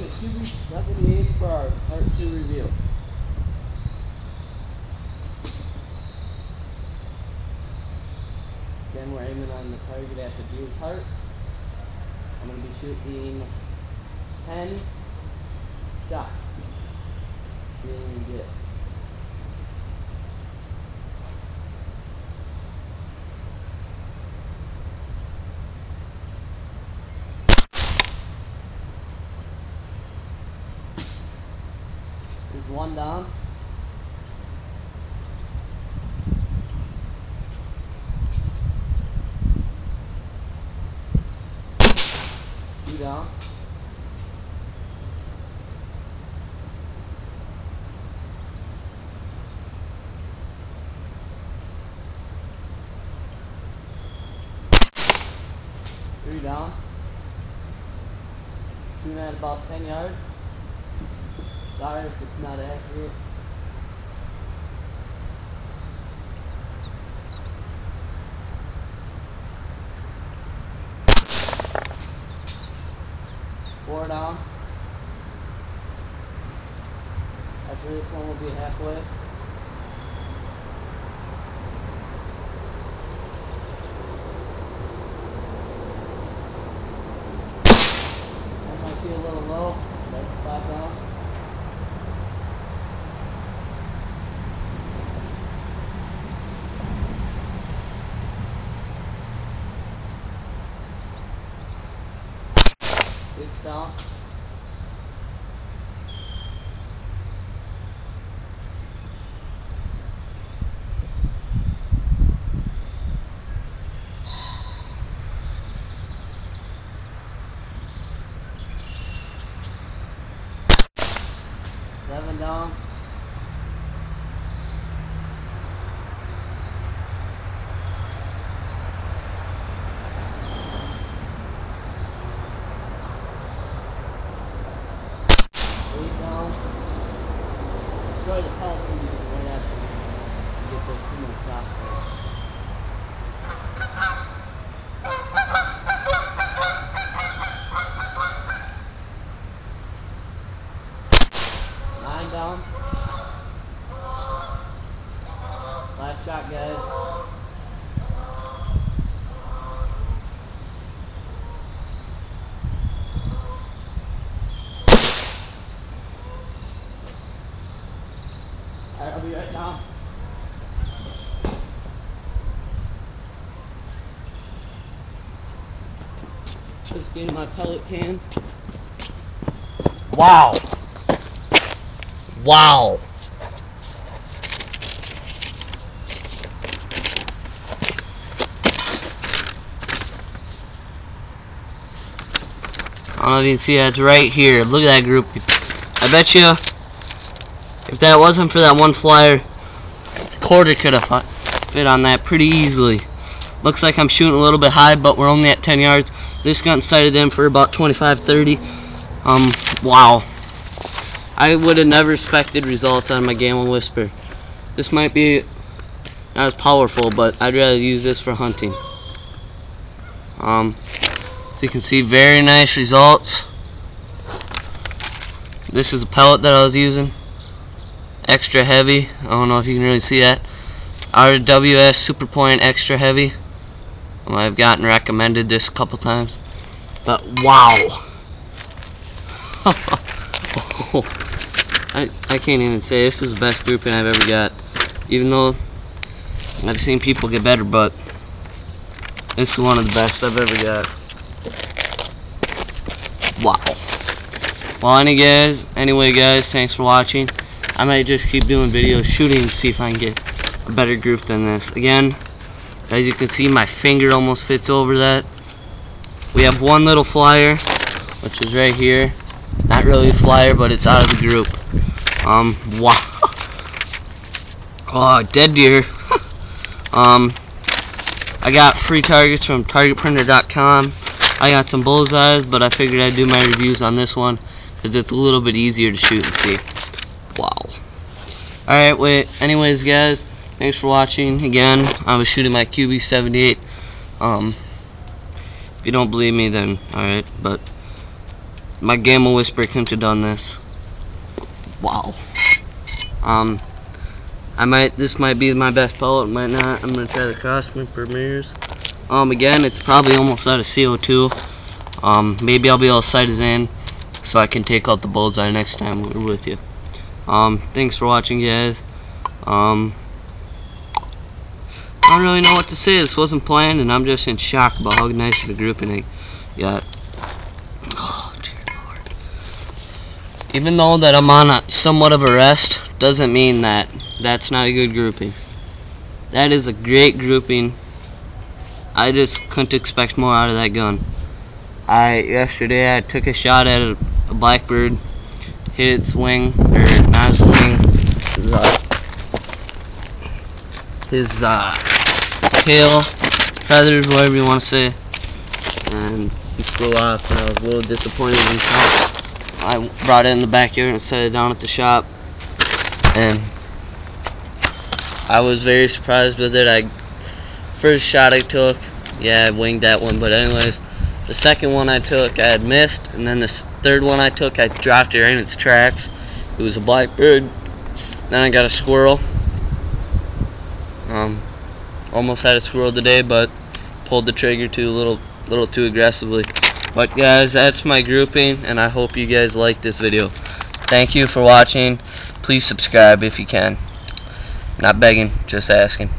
watching the qb78 bar part 2 review. Again, we're aiming on the target at the deer's heart. I'm going to be shooting 10 shots. See what we get. There's one down. Two down. Three down. Shooting at about 10 yards. Sorry if it's not accurate. Four down. After this one will be halfway. That might be a little low. That's 5 down. Six down. Seven down. Destroy the pellets immediately right after you get those 2 minute shots first. Nine down. Last shot, guys. Alright, I'll be right down. Just getting my pellet can. Wow. Wow. I don't know if you can see that. It's right here. Look at that group. I bet you if that wasn't for that one flyer, quarter could have fit on that pretty easily. Looks like I'm shooting a little bit high, but we're only at 10 yards. This gun sighted in for about 25-30. Wow. I would have never expected results on my Game & Whisper. This might be not as powerful, but I'd rather use this for hunting. So you can see, very nice results. This is a pellet that I was using. Extra heavy. I don't know if you can really see that. RWS Super Point Extra Heavy. I've gotten recommended this a couple times. But wow. I can't even say this is the best grouping I've ever got. Even though I've seen people get better, but this is one of the best I've ever got. Wow. Well, anyway guys, thanks for watching. I might just keep doing videos shooting to see if I can get a better group than this. Again, as you can see, my finger almost fits over that. We have one little flyer, which is right here. Not really a flyer, but it's out of the group. Wow. Oh, dead deer. I got free targets from targetprinter.com. I got some bullseyes, but I figured I'd do my reviews on this one because it's a little bit easier to shoot and see. Wow. Alright, anyways guys, thanks for watching. Again, I was shooting my qb78. If you don't believe me, then alright, but My Gamma Whisper couldn't have done this. Wow. This might be my best pellet, might not. I'm gonna try the Crossman Premiers. Again, it's probably almost out of CO2. Maybe I'll be able to sight it in so I can take out the bullseye next time we're with you. Thanks for watching, guys. I don't really know what to say. This wasn't planned, and I'm just in shock about how nice of a grouping I got. Oh, dear Lord. Even though that I'm on somewhat of a rest, doesn't mean that that's not a good grouping. That is a great grouping. I just couldn't expect more out of that gun. Yesterday I took a shot at a blackbird, hit its wing, or not its wing, his tail, feathers, whatever you want to say, and he flew off, and I was a little disappointed in himself. I brought it in the backyard and set it down at the shop, and I was very surprised with it. First shot I took, yeah, I winged that one, but anyways, the second one I took I had missed, and then the third one I took I dropped it right in its tracks. It was a blackbird. Then I got a squirrel. Almost had a squirrel today, but pulled the trigger a little too aggressively. But guys, that's my grouping, and I hope you guys like this video. Thank you for watching. Please subscribe if you can. Not begging, just asking.